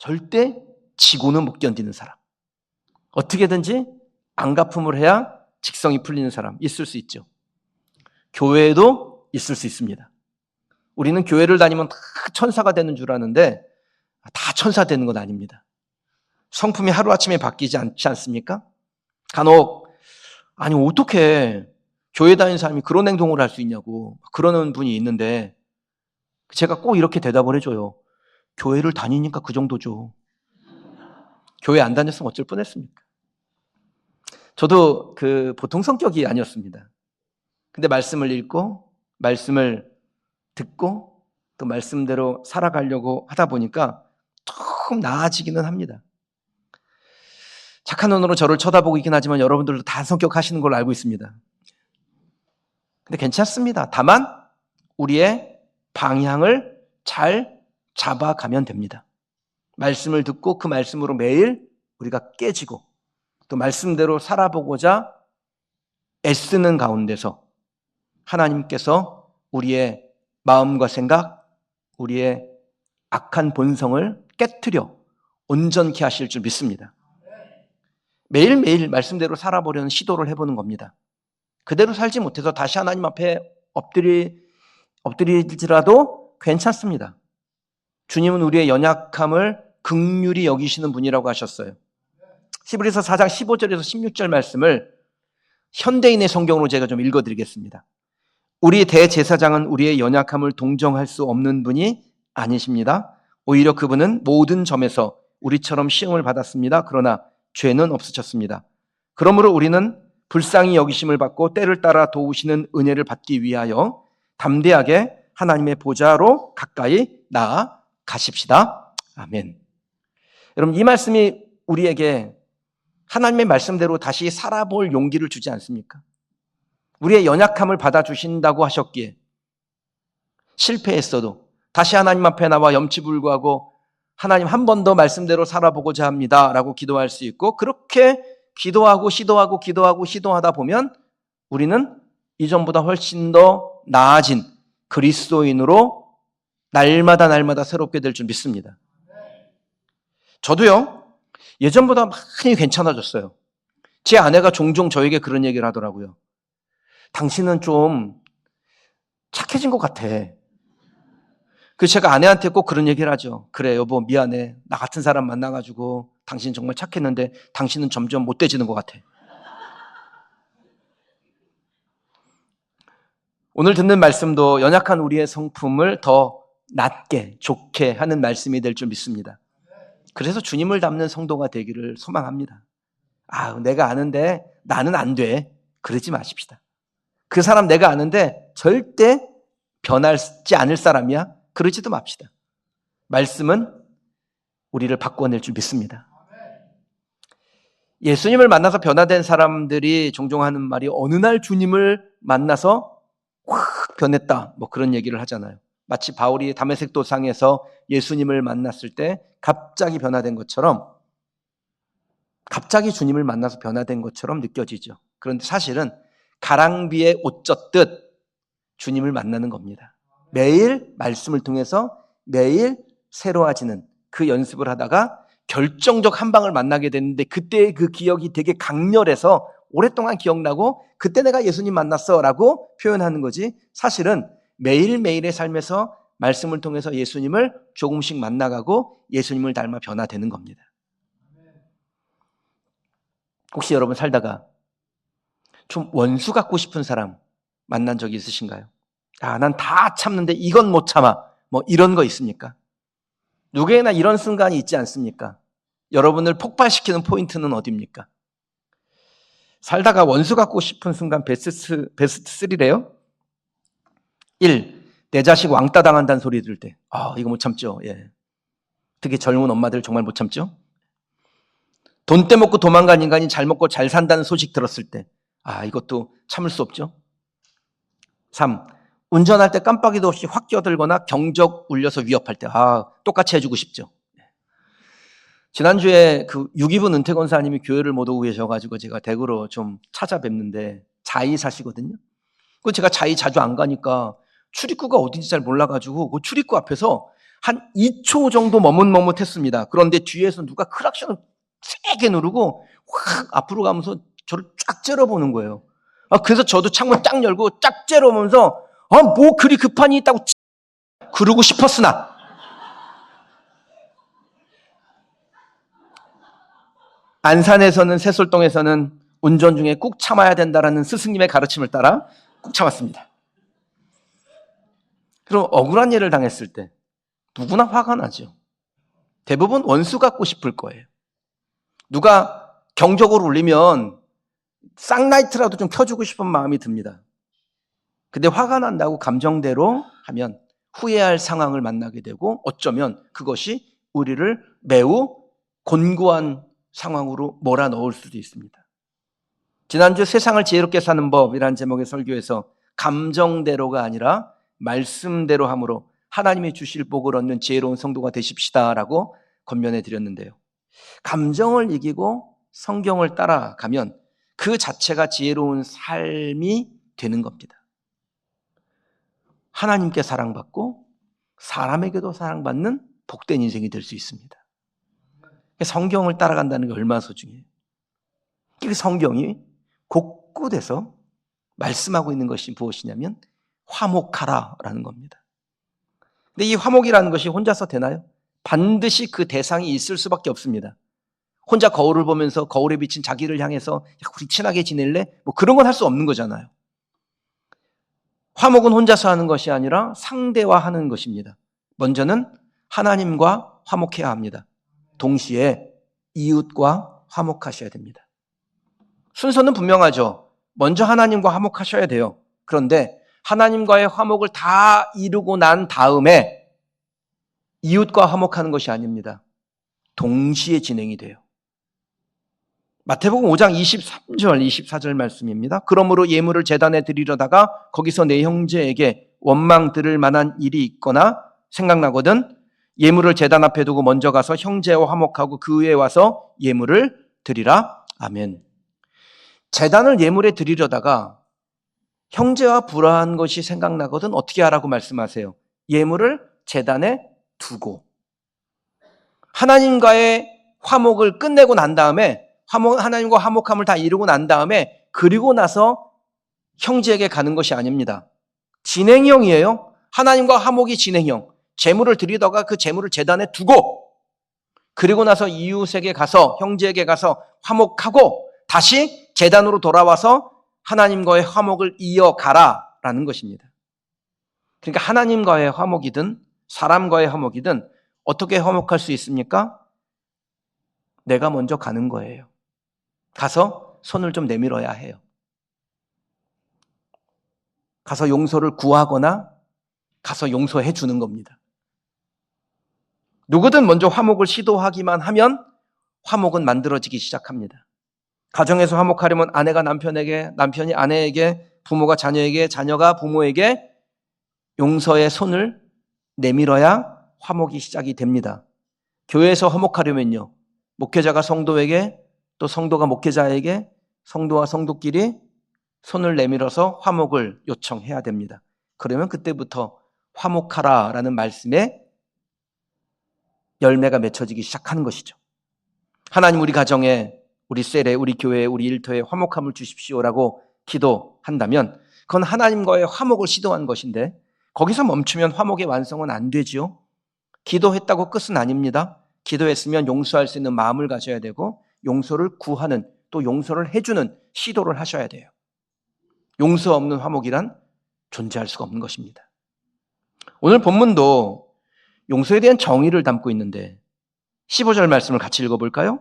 절대 지고는 못 견디는 사람. 어떻게든지 안갚음을 해야 직성이 풀리는 사람 있을 수 있죠. 교회에도 있을 수 있습니다. 우리는 교회를 다니면 다 천사가 되는 줄 아는데 다 천사 되는 건 아닙니다. 성품이 하루아침에 바뀌지 않지 않습니까? 간혹 아니 어떻게 교회 다니는 사람이 그런 행동을 할 수 있냐고 그러는 분이 있는데 제가 꼭 이렇게 대답을 해줘요. 교회를 다니니까 그 정도죠. 교회 안 다녔으면 어쩔 뻔했습니까? 저도 보통 성격이 아니었습니다. 근데 말씀을 읽고 말씀을 듣고 또 말씀대로 살아가려고 하다 보니까 조금 나아지기는 합니다. 착한 눈으로 저를 쳐다보고 있긴 하지만 여러분들도 다 성격 하시는 걸로 알고 있습니다. 근데 괜찮습니다. 다만 우리의 방향을 잘 잡아가면 됩니다. 말씀을 듣고 그 말씀으로 매일 우리가 깨지고 또 말씀대로 살아보고자 애쓰는 가운데서 하나님께서 우리의 마음과 생각, 우리의 악한 본성을 깨트려 온전케 하실 줄 믿습니다. 매일매일 말씀대로 살아보려는 시도를 해보는 겁니다. 그대로 살지 못해서 다시 하나님 앞에 엎드리지라도 괜찮습니다. 주님은 우리의 연약함을 긍휼히 여기시는 분이라고 하셨어요. 히브리서 4장 15절에서 16절 말씀을 현대인의 성경으로 제가 좀 읽어드리겠습니다. 우리 대제사장은 우리의 연약함을 동정할 수 없는 분이 아니십니다. 오히려 그분은 모든 점에서 우리처럼 시험을 받았습니다. 그러나 죄는 없으셨습니다. 그러므로 우리는 불쌍히 여기심을 받고 때를 따라 도우시는 은혜를 받기 위하여 담대하게 하나님의 보좌로 가까이 나아가십시다. 아멘. 여러분, 이 말씀이 우리에게 하나님의 말씀대로 다시 살아볼 용기를 주지 않습니까? 우리의 연약함을 받아주신다고 하셨기에 실패했어도 다시 하나님 앞에 나와 염치불구하고 하나님 한 번 더 말씀대로 살아보고자 합니다 라고 기도할 수 있고, 그렇게 기도하고 시도하다 보면 우리는 이전보다 훨씬 더 나아진 그리스도인으로 날마다 새롭게 될 줄 믿습니다. 저도요, 예전보다 많이 괜찮아졌어요. 제 아내가 종종 저에게 그런 얘기를 하더라고요. 당신은 좀 착해진 것 같아. 그래서 제가 아내한테 꼭 그런 얘기를 하죠. 그래 여보 미안해. 나 같은 사람 만나가지고 당신 정말 착했는데 당신은 점점 못돼지는 것 같아. 오늘 듣는 말씀도 연약한 우리의 성품을 더 낫게 좋게 하는 말씀이 될 줄 믿습니다. 그래서 주님을 닮는 성도가 되기를 소망합니다. 내가 아는데 나는 안 돼. 그러지 마십시다. 그 사람 내가 아는데 절대 변하지 않을 사람이야. 그러지도 맙시다. 말씀은 우리를 바꿔낼 줄 믿습니다. 예수님을 만나서 변화된 사람들이 종종 하는 말이 어느 날 주님을 만나서 확 변했다 뭐 그런 얘기를 하잖아요. 마치 바울이 다메섹 도상에서 예수님을 만났을 때 갑자기 변화된 것처럼, 갑자기 주님을 만나서 변화된 것처럼 느껴지죠. 그런데 사실은 가랑비에 옷 젖듯 주님을 만나는 겁니다. 매일 말씀을 통해서 매일 새로워지는 그 연습을 하다가 결정적 한 방을 만나게 됐는데 그때의 그 기억이 되게 강렬해서 오랫동안 기억나고 그때 내가 예수님 만났어 라고 표현하는 거지, 사실은 매일매일의 삶에서 말씀을 통해서 예수님을 조금씩 만나가고 예수님을 닮아 변화되는 겁니다. 혹시 여러분 살다가 좀 원수 갖고 싶은 사람 만난 적이 있으신가요? 난 다 참는데 이건 못 참아. 뭐 이런 거 있습니까? 누구에나 이런 순간이 있지 않습니까? 여러분을 폭발시키는 포인트는 어디입니까? 살다가 원수 갖고 싶은 순간 베스트 3래요. 1. 내 자식 왕따 당한다는 소리 들을 때. 이거 못 참죠. 예. 특히 젊은 엄마들 정말 못 참죠. 돈 떼먹고 도망간 인간이 잘 먹고 잘 산다는 소식 들었을 때. 이것도 참을 수 없죠. 3. 운전할 때 깜빡이도 없이 확 끼어들거나 경적 울려서 위협할 때. 똑같이 해주고 싶죠. 지난주에 그 유기분 은퇴 권사님이 교회를 못 오고 계셔가지고 제가 댁으로 좀 찾아뵙는데 자이 사시거든요. 그 제가 자이 자주 안 가니까 출입구가 어딘지 잘 몰라가지고 그 출입구 앞에서 한 2초 정도 머뭇머뭇했습니다. 그런데 뒤에서 누가 클락션을 세게 누르고 확 앞으로 가면서 저를 쫙 째려보는 거예요. 그래서 저도 창문 딱 열고 쫙 째려보면서 뭐 그리 급한 일 있다고 그러고 싶었으나 안산에서는 새솔동에서는 운전 중에 꾹 참아야 된다라는 스승님의 가르침을 따라 꾹 참았습니다. 그럼 억울한 일을 당했을 때 누구나 화가 나죠. 대부분 원수 갖고 싶을 거예요. 누가 경적으로 울리면 쌍라이트라도 좀 켜주고 싶은 마음이 듭니다. 근데 화가 난다고 감정대로 하면 후회할 상황을 만나게 되고 어쩌면 그것이 우리를 매우 곤고한 상황으로 몰아넣을 수도 있습니다. 지난주 세상을 지혜롭게 사는 법이라는 제목의 설교에서 감정대로가 아니라 말씀대로 함으로 하나님이 주실 복을 얻는 지혜로운 성도가 되십시다라고 권면해 드렸는데요. 감정을 이기고 성경을 따라가면 그 자체가 지혜로운 삶이 되는 겁니다. 하나님께 사랑받고 사람에게도 사랑받는 복된 인생이 될 수 있습니다. 성경을 따라간다는 게 얼마나 소중해요. 이 성경이 곳곳에서 말씀하고 있는 것이 무엇이냐면 화목하라라는 겁니다. 근데 이 화목이라는 것이 혼자서 되나요? 반드시 그 대상이 있을 수밖에 없습니다. 혼자 거울을 보면서 거울에 비친 자기를 향해서 우리 친하게 지낼래? 뭐 그런 건 할 수 없는 거잖아요. 화목은 혼자서 하는 것이 아니라 상대화하는 것입니다. 먼저는 하나님과 화목해야 합니다. 동시에 이웃과 화목하셔야 됩니다. 순서는 분명하죠. 먼저 하나님과 화목하셔야 돼요. 그런데 하나님과의 화목을 다 이루고 난 다음에 이웃과 화목하는 것이 아닙니다. 동시에 진행이 돼요. 마태복음 5장 23절, 24절 말씀입니다. 그러므로 예물을 제단에 드리려다가 거기서 내 형제에게 원망 들을 만한 일이 있거나 생각나거든 예물을 제단 앞에 두고 먼저 가서 형제와 화목하고 그 후에 와서 예물을 드리라. 아멘. 제단을 예물에 드리려다가 형제와 불화한 것이 생각나거든 어떻게 하라고 말씀하세요? 예물을 제단에 두고 하나님과의 화목을 끝내고 난 다음에 하나님과 화목함을 다 이루고 난 다음에 그리고 나서 형제에게 가는 것이 아닙니다. 진행형이에요. 하나님과 화목이 진행형. 제물을 드리다가 그 제물을 제단에 두고 그리고 나서 이웃에게 가서 형제에게 가서 화목하고 다시 제단으로 돌아와서 하나님과의 화목을 이어가라라는 것입니다. 그러니까 하나님과의 화목이든 사람과의 화목이든 어떻게 화목할 수 있습니까? 내가 먼저 가는 거예요. 가서 손을 좀 내밀어야 해요. 가서 용서를 구하거나 가서 용서해 주는 겁니다. 누구든 먼저 화목을 시도하기만 하면 화목은 만들어지기 시작합니다. 가정에서 화목하려면 아내가 남편에게, 남편이 아내에게, 부모가 자녀에게, 자녀가 부모에게 용서의 손을 내밀어야 화목이 시작이 됩니다. 교회에서 화목하려면요, 목회자가 성도에게, 또 성도가 목회자에게, 성도와 성도끼리 손을 내밀어서 화목을 요청해야 됩니다. 그러면 그때부터 화목하라라는 말씀에 열매가 맺혀지기 시작하는 것이죠. 하나님 우리 가정에, 우리 셀에, 우리 교회에, 우리 일터에 화목함을 주십시오라고 기도한다면 그건 하나님과의 화목을 시도한 것인데 거기서 멈추면 화목의 완성은 안 되지요. 기도했다고 끝은 아닙니다. 기도했으면 용서할 수 있는 마음을 가져야 되고 용서를 구하는 또 용서를 해주는 시도를 하셔야 돼요. 용서 없는 화목이란 존재할 수가 없는 것입니다. 오늘 본문도 용서에 대한 정의를 담고 있는데 15절 말씀을 같이 읽어볼까요?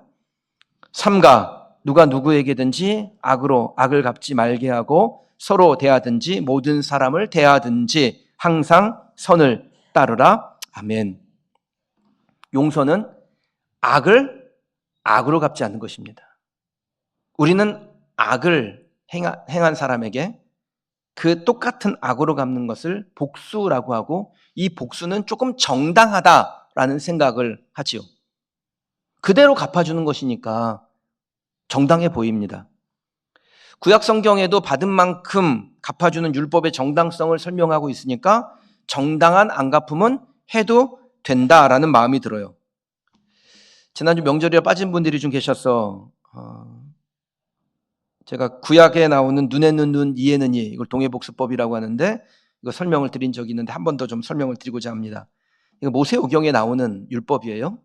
삼가 누가 누구에게든지 악을 갚지 말게 하고 서로 대하든지 모든 사람을 대하든지 항상 선을 따르라. 아멘. 용서는 악을 악으로 갚지 않는 것입니다. 우리는 악을 행한 사람에게 그 똑같은 악으로 갚는 것을 복수라고 하고 이 복수는 조금 정당하다라는 생각을 하지요. 그대로 갚아주는 것이니까 정당해 보입니다. 구약 성경에도 받은 만큼 갚아주는 율법의 정당성을 설명하고 있으니까 정당한 안갚음은 해도 된다라는 마음이 들어요. 지난주 명절이라 빠진 분들이 좀 계셔서 제가 구약에 나오는 눈에는 눈, 이에는 이, 이걸 동해복수법이라고 하는데 이거 설명을 드린 적이 있는데 한 번 더 좀 설명을 드리고자 합니다. 이거 모세오경에 나오는 율법이에요.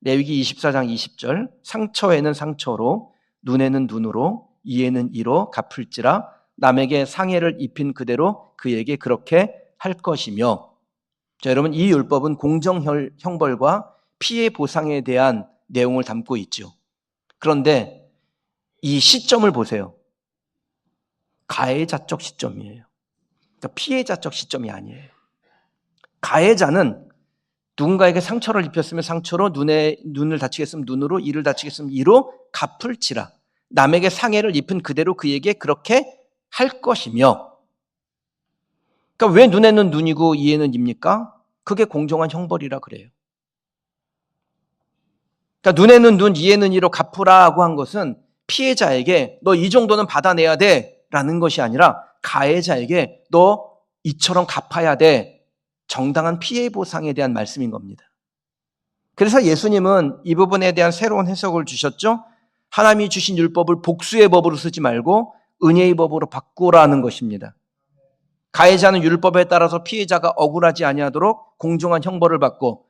레위기 24장 20절, 상처에는 상처로, 눈에는 눈으로, 이에는 이로 갚을지라 남에게 상해를 입힌 그대로 그에게 그렇게 할 것이며. 자, 여러분, 이 율법은 공정형벌과 피해 보상에 대한 내용을 담고 있죠. 그런데 이 시점을 보세요. 가해자적 시점이에요. 그러니까 피해자적 시점이 아니에요. 가해자는 누군가에게 상처를 입혔으면 상처로, 눈을 다치겠으면 눈으로, 이를 다치겠으면 이로 갚을지라 남에게 상해를 입힌 그대로 그에게 그렇게 할 것이며. 그러니까 왜 눈에는 눈이고 이에는 입니까? 그게 공정한 형벌이라 그래요. 그러니까 눈에는 눈, 이에는 이로 갚으라고 한 것은 피해자에게 너 이 정도는 받아내야 돼 라는 것이 아니라 가해자에게 너 이처럼 갚아야 돼, 정당한 피해 보상에 대한 말씀인 겁니다. 그래서 예수님은 이 부분에 대한 새로운 해석을 주셨죠. 하나님이 주신 율법을 복수의 법으로 쓰지 말고 은혜의 법으로 바꾸라는 것입니다. 가해자는 율법에 따라서 피해자가 억울하지 아니하도록 공정한 형벌을 받고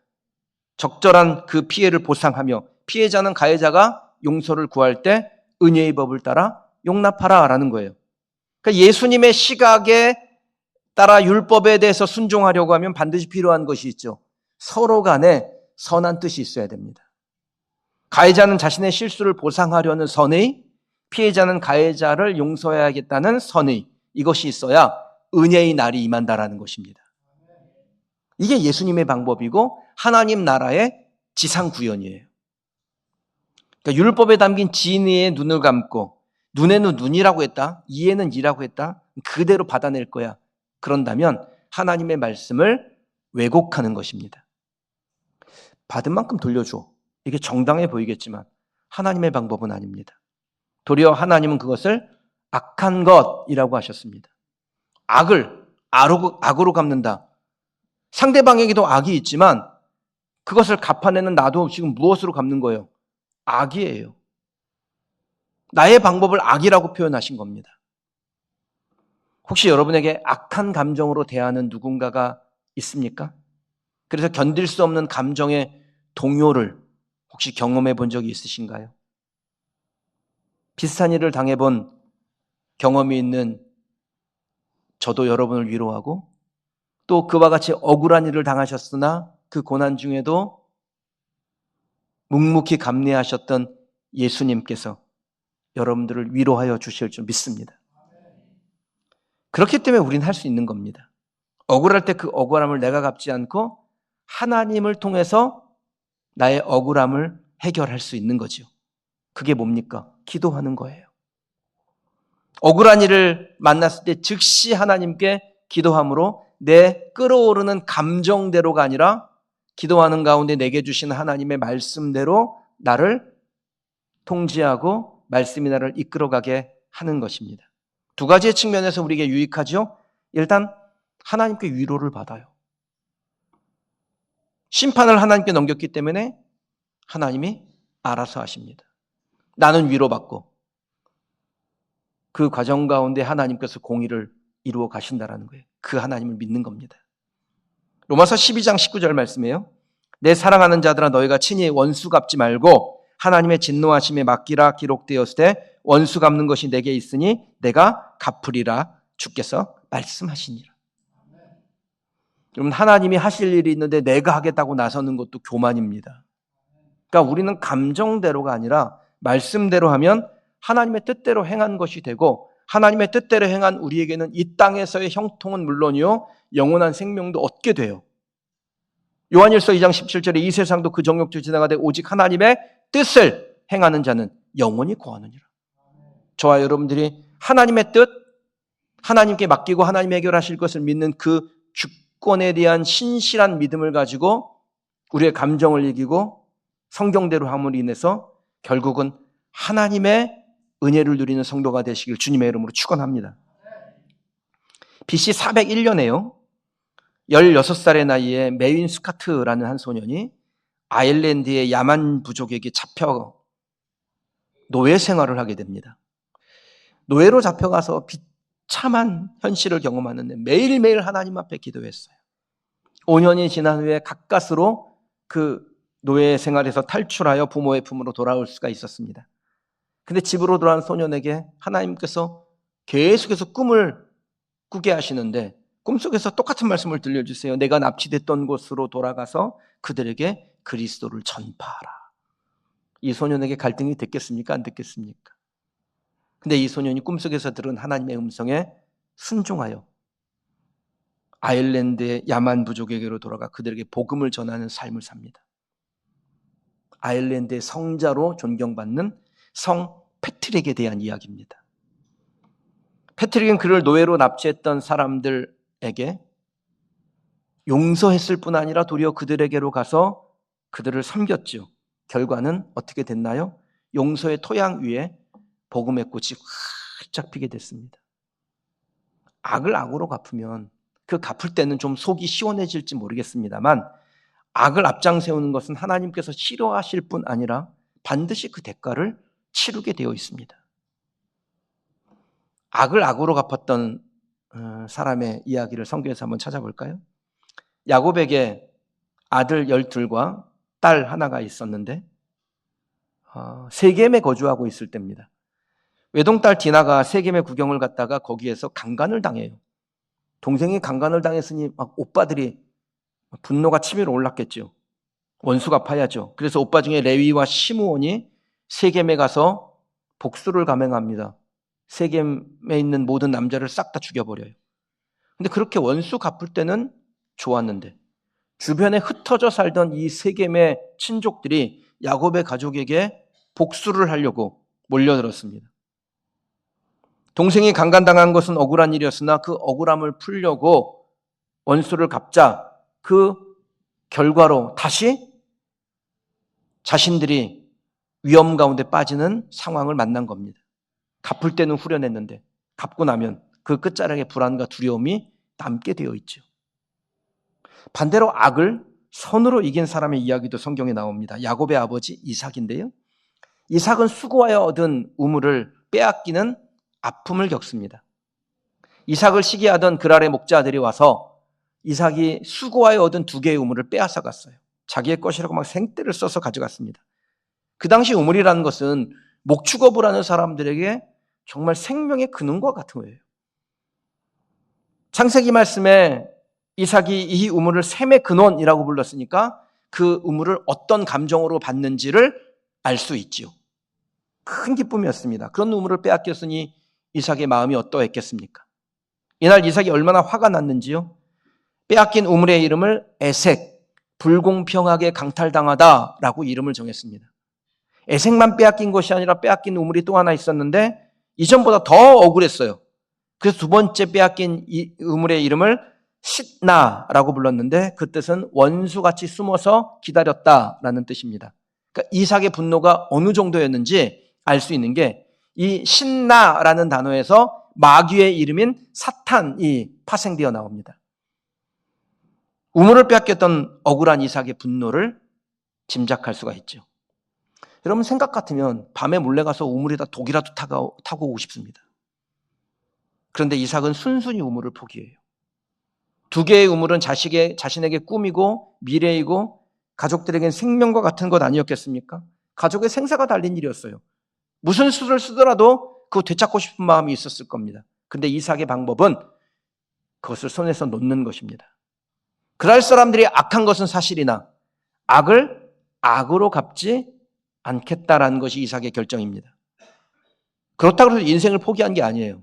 적절한 그 피해를 보상하며, 피해자는 가해자가 용서를 구할 때 은혜의 법을 따라 용납하라라는 거예요. 그러니까 예수님의 시각에 따라 율법에 대해서 순종하려고 하면 반드시 필요한 것이 있죠. 서로 간에 선한 뜻이 있어야 됩니다. 가해자는 자신의 실수를 보상하려는 선의, 피해자는 가해자를 용서해야겠다는 선의, 이것이 있어야 은혜의 날이 임한다라는 것입니다. 이게 예수님의 방법이고 하나님 나라의 지상구현이에요. 그러니까 율법에 담긴 진리의 눈을 감고 눈에는 눈이라고 했다, 이에는 이라고 했다, 그대로 받아낼 거야. 그런다면 하나님의 말씀을 왜곡하는 것입니다. 받은 만큼 돌려줘. 이게 정당해 보이겠지만 하나님의 방법은 아닙니다. 도리어 하나님은 그것을 악한 것이라고 하셨습니다. 악을 악으로 갚는다. 상대방에게도 악이 있지만 그것을 갚아내는 나도 지금 무엇으로 갚는 거예요? 악이에요. 나의 방법을 악이라고 표현하신 겁니다. 혹시 여러분에게 악한 감정으로 대하는 누군가가 있습니까? 그래서 견딜 수 없는 감정의 동요를 혹시 경험해 본 적이 있으신가요? 비슷한 일을 당해본 경험이 있는 저도 여러분을 위로하고, 또 그와 같이 억울한 일을 당하셨으나 그 고난 중에도 묵묵히 감내하셨던 예수님께서 여러분들을 위로하여 주실 줄 믿습니다. 그렇기 때문에 우리는 할 수 있는 겁니다. 억울할 때 그 억울함을 내가 갚지 않고 하나님을 통해서 나의 억울함을 해결할 수 있는 거죠. 그게 뭡니까? 기도하는 거예요. 억울한 일을 만났을 때 즉시 하나님께 기도함으로 내 끌어오르는 감정대로가 아니라 기도하는 가운데 내게 주신 하나님의 말씀대로 나를 통제하고 말씀이 나를 이끌어가게 하는 것입니다. 두 가지의 측면에서 우리에게 유익하죠. 일단 하나님께 위로를 받아요. 심판을 하나님께 넘겼기 때문에 하나님이 알아서 하십니다. 나는 위로받고 그 과정 가운데 하나님께서 공의를 이루어 가신다라는 거예요. 그 하나님을 믿는 겁니다. 로마서 12장 19절 말씀이에요. 내 사랑하는 자들아 너희가 친히 원수 갚지 말고 하나님의 진노하심에 맡기라 기록되었을 때 원수 갚는 것이 내게 있으니 내가 갚으리라 주께서 말씀하시니라. 여러분, 하나님이 하실 일이 있는데 내가 하겠다고 나서는 것도 교만입니다. 그러니까 우리는 감정대로가 아니라 말씀대로 하면 하나님의 뜻대로 행한 것이 되고, 하나님의 뜻대로 행한 우리에게는 이 땅에서의 형통은 물론이요 영원한 생명도 얻게 돼요. 요한일서 2장 17절에 이 세상도 그 정욕도 지나가되 오직 하나님의 뜻을 행하는 자는 영원히 거하느니라. 저와 여러분들이 하나님의 뜻, 하나님께 맡기고 하나님이 해결하실 것을 믿는 그 주권에 대한 신실한 믿음을 가지고 우리의 감정을 이기고 성경대로 함으로 인해서 결국은 하나님의 은혜를 누리는 성도가 되시길 주님의 이름으로 축원합니다. BC 401년에요. 16살의 나이에 메윈 스카트라는 한 소년이 아일랜드의 야만 부족에게 잡혀 노예 생활을 하게 됩니다. 노예로 잡혀가서 비참한 현실을 경험하는데 매일매일 하나님 앞에 기도했어요. 5년이 지난 후에 가까스로 그 노예 생활에서 탈출하여 부모의 품으로 돌아올 수가 있었습니다. 근데 집으로 돌아온 소년에게 하나님께서 계속해서 꿈을 꾸게 하시는데 꿈속에서 똑같은 말씀을 들려주세요. 내가 납치됐던 곳으로 돌아가서 그들에게 그리스도를 전파하라. 이 소년에게 갈등이 됐겠습니까? 안 됐겠습니까? 근데 이 소년이 꿈속에서 들은 하나님의 음성에 순종하여 아일랜드의 야만 부족에게로 돌아가 그들에게 복음을 전하는 삶을 삽니다. 아일랜드의 성자로 존경받는 성 패트릭에 대한 이야기입니다. 패트릭은 그를 노예로 납치했던 사람들에게 용서했을 뿐 아니라 도리어 그들에게로 가서 그들을 섬겼죠. 결과는 어떻게 됐나요? 용서의 토양 위에 복음의 꽃이 활짝 피게 됐습니다. 악을 악으로 갚으면 그 갚을 때는 좀 속이 시원해질지 모르겠습니다만 악을 앞장 세우는 것은 하나님께서 싫어하실 뿐 아니라 반드시 그 대가를 치르게 되어 있습니다. 악을 악으로 갚았던 사람의 이야기를 성경에서 한번 찾아볼까요? 야곱에게 아들 12과 딸 하나가 있었는데 세겜에 거주하고 있을 때입니다. 외동딸 디나가 세겜에 구경을 갔다가 거기에서 강간을 당해요. 동생이 강간을 당했으니 막 오빠들이 분노가 치밀어 올랐겠죠. 원수 갚아야죠. 그래서 오빠 중에 레위와 시므온이 세겜에 가서 복수를 감행합니다. 세겜에 있는 모든 남자를 싹 다 죽여버려요. 근데 그렇게 원수 갚을 때는 좋았는데 주변에 흩어져 살던 이 세겜의 친족들이 야곱의 가족에게 복수를 하려고 몰려들었습니다. 동생이 강간당한 것은 억울한 일이었으나 그 억울함을 풀려고 원수를 갚자 그 결과로 다시 자신들이 위험 가운데 빠지는 상황을 만난 겁니다. 갚을 때는 후련했는데 갚고 나면 그 끝자락에 불안과 두려움이 남게 되어 있죠. 반대로 악을 선으로 이긴 사람의 이야기도 성경에 나옵니다. 야곱의 아버지 이삭인데요. 이삭은 수고하여 얻은 우물을 빼앗기는 아픔을 겪습니다. 이삭을 시기하던 그랄의 목자들이 와서 이삭이 수고하여 얻은 2개의 우물을 빼앗아 갔어요. 자기의 것이라고 막 생떼를 써서 가져갔습니다. 그 당시 우물이라는 것은 목축업을 하는 사람들에게 정말 생명의 근원과 같은 거예요. 창세기 말씀에 이삭이 이 우물을 샘의 근원이라고 불렀으니까 그 우물을 어떤 감정으로 받는지를 알 수 있지요. 큰 기쁨이었습니다. 그런 우물을 빼앗겼으니 이삭의 마음이 어떠했겠습니까? 이날 이삭이 얼마나 화가 났는지요. 빼앗긴 우물의 이름을 에색, 불공평하게 강탈당하다라고 이름을 정했습니다. 에색만 빼앗긴 것이 아니라 빼앗긴 우물이 또 하나 있었는데 이전보다 더 억울했어요. 그래서 2번째 빼앗긴 이 우물의 이름을 싯나라고 불렀는데 그 뜻은 원수같이 숨어서 기다렸다라는 뜻입니다. 그러니까 이삭의 분노가 어느 정도였는지 알 수 있는 게 이 싯나라는 단어에서 마귀의 이름인 사탄이 파생되어 나옵니다. 우물을 빼앗겼던 억울한 이삭의 분노를 짐작할 수가 있죠. 여러분 생각 같으면 밤에 몰래 가서 우물에다 독이라도 타고 오고 싶습니다. 그런데 이삭은 순순히 우물을 포기해요. 2개의 우물은 자신에게 꿈이고 미래이고 가족들에겐 생명과 같은 것 아니었겠습니까? 가족의 생사가 달린 일이었어요. 무슨 수를 쓰더라도 그거 되찾고 싶은 마음이 있었을 겁니다. 근데 이삭의 방법은 그것을 손에서 놓는 것입니다. 그럴 사람들이 악한 것은 사실이나 악을 악으로 갚지 않겠다라는 것이 이삭의 결정입니다. 그렇다고 해서 인생을 포기한 게 아니에요.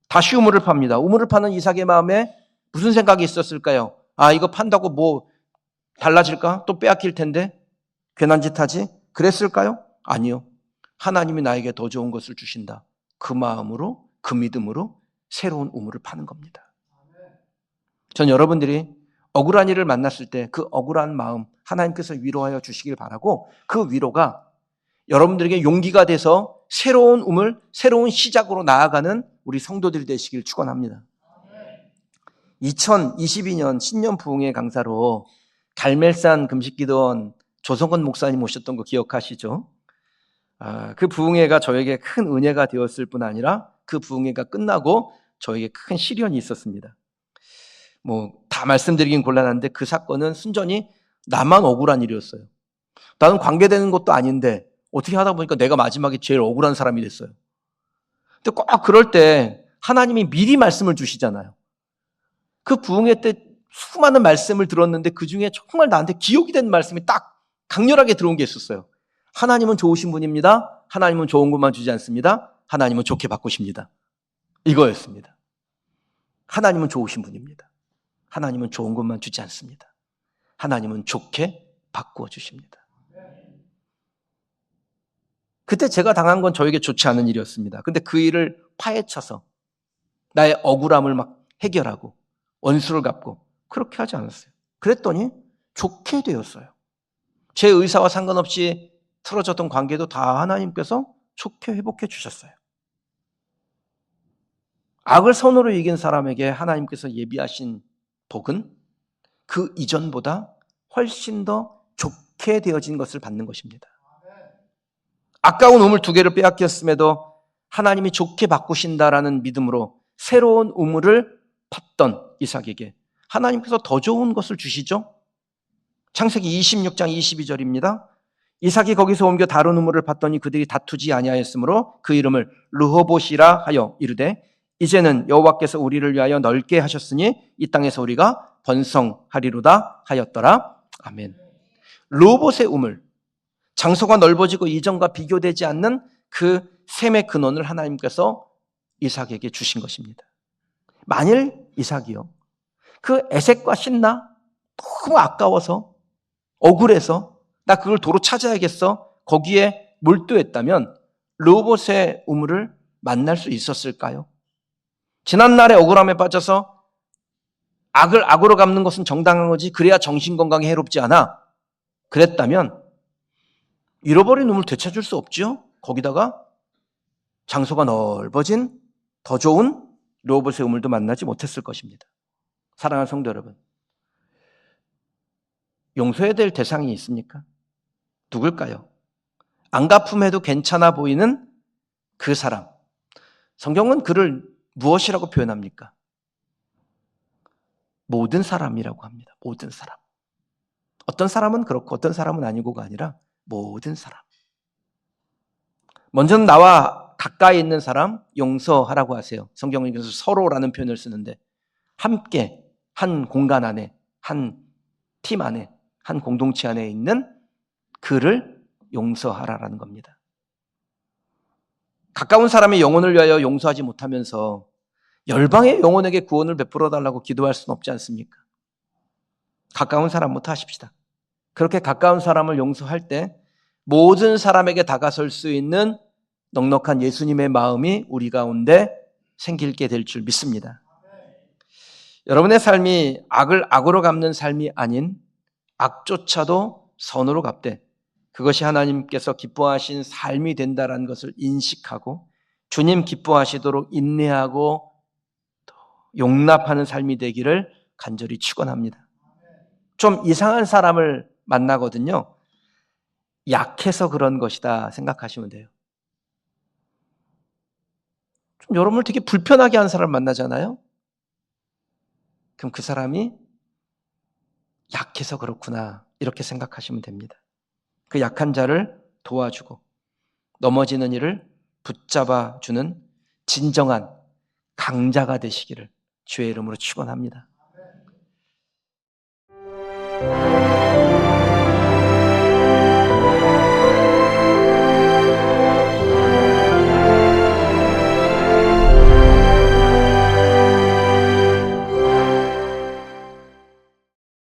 다시 우물을 팝니다. 우물을 파는 이삭의 마음에 무슨 생각이 있었을까요? 아, 이거 판다고 뭐 달라질까? 또 빼앗길 텐데 괜한 짓 하지? 그랬을까요? 아니요. 하나님이 나에게 더 좋은 것을 주신다. 그 마음으로, 그 믿음으로 새로운 우물을 파는 겁니다. 전 여러분들이 억울한 일을 만났을 때 그 억울한 마음 하나님께서 위로하여 주시길 바라고 그 위로가 여러분들에게 용기가 돼서 새로운 우물, 새로운 시작으로 나아가는 우리 성도들이 되시길 축원합니다. 2022년 신년 부흥회 강사로 갈멜산 금식기도원 조성건 목사님 오셨던 거 기억하시죠? 그 부흥회가 저에게 큰 은혜가 되었을 뿐 아니라 그 부흥회가 끝나고 저에게 큰 시련이 있었습니다. 다 말씀드리긴 곤란한데 그 사건은 순전히 나만 억울한 일이었어요. 나는 관계되는 것도 아닌데 어떻게 하다 보니까 내가 마지막에 제일 억울한 사람이 됐어요. 근데 꼭 그럴 때 하나님이 미리 말씀을 주시잖아요. 그 부흥회 때 수많은 말씀을 들었는데 그 중에 정말 나한테 기억이 되는 말씀이 딱 강렬하게 들어온 게 있었어요. 하나님은 좋으신 분입니다. 하나님은 좋은 것만 주지 않습니다. 하나님은 좋게 바꾸십니다. 이거였습니다. 하나님은 좋으신 분입니다. 하나님은 좋은 것만 주지 않습니다. 하나님은 좋게 바꾸어 주십니다. 그때 제가 당한 건 저에게 좋지 않은 일이었습니다. 근데 그 일을 파헤쳐서 나의 억울함을 막 해결하고 원수를 갚고 그렇게 하지 않았어요. 그랬더니 좋게 되었어요. 제 의사와 상관없이 틀어졌던 관계도 다 하나님께서 좋게 회복해 주셨어요. 악을 선으로 이긴 사람에게 하나님께서 예비하신 복은 그 이전보다 훨씬 더 좋게 되어진 것을 받는 것입니다. 아까운 우물 2개를 빼앗겼음에도 하나님이 좋게 바꾸신다라는 믿음으로 새로운 우물을 팠던 이삭에게 하나님께서 더 좋은 것을 주시죠. 창세기 26장 22절입니다. 이삭이 거기서 옮겨 다른 우물을 팠더니 그들이 다투지 아니하였으므로 그 이름을 르호봇이라 하여 이르되 이제는 여호와께서 우리를 위하여 넓게 하셨으니 이 땅에서 우리가 번성하리로다 하였더라. 아멘. 르호봇의 우물, 장소가 넓어지고 이전과 비교되지 않는 그 샘의 근원을 하나님께서 이삭에게 주신 것입니다. 만일 이삭이요, 그 에색과 신나 너무 아까워서 억울해서 나 그걸 도로 찾아야겠어 거기에 몰두했다면 르호봇의 우물을 만날 수 있었을까요? 지난날의 억울함에 빠져서 악을 악으로 갚는 것은 정당한 거지 그래야 정신건강에 해롭지 않아. 그랬다면 잃어버린 우물 되찾을 수 없죠. 거기다가 장소가 넓어진 더 좋은 르호봇의 우물도 만나지 못했을 것입니다. 사랑하는 성도 여러분, 용서해야 될 대상이 있습니까? 누굴까요? 안 갚음해도 괜찮아 보이는 그 사람. 성경은 그를 무엇이라고 표현합니까? 모든 사람이라고 합니다. 모든 사람. 어떤 사람은 그렇고 어떤 사람은 아니고가 아니라 모든 사람. 먼저는 나와 가까이 있는 사람 용서하라고 하세요. 성경은 그래서 서로라는 표현을 쓰는데 함께 한 공간 안에, 한 팀 안에, 한 공동체 안에 있는 그를 용서하라라는 겁니다. 가까운 사람의 영혼을 위하여 용서하지 못하면서 열방의 영혼에게 구원을 베풀어 달라고 기도할 수는 없지 않습니까? 가까운 사람부터 하십시다. 그렇게 가까운 사람을 용서할 때 모든 사람에게 다가설 수 있는 넉넉한 예수님의 마음이 우리 가운데 생기게 될 줄 믿습니다. 여러분의 삶이 악을 악으로 갚는 삶이 아닌 악조차도 선으로 갚되 그것이 하나님께서 기뻐하신 삶이 된다는 것을 인식하고 주님 기뻐하시도록 인내하고 용납하는 삶이 되기를 간절히 축원합니다. 좀 이상한 사람을 만나거든요. 약해서 그런 것이다 생각하시면 돼요. 좀 여러분을 되게 불편하게 하는 사람을 만나잖아요. 그럼 그 사람이 약해서 그렇구나 이렇게 생각하시면 됩니다. 그 약한 자를 도와주고 넘어지는 이를 붙잡아주는 진정한 강자가 되시기를 주의 이름으로 축원합니다.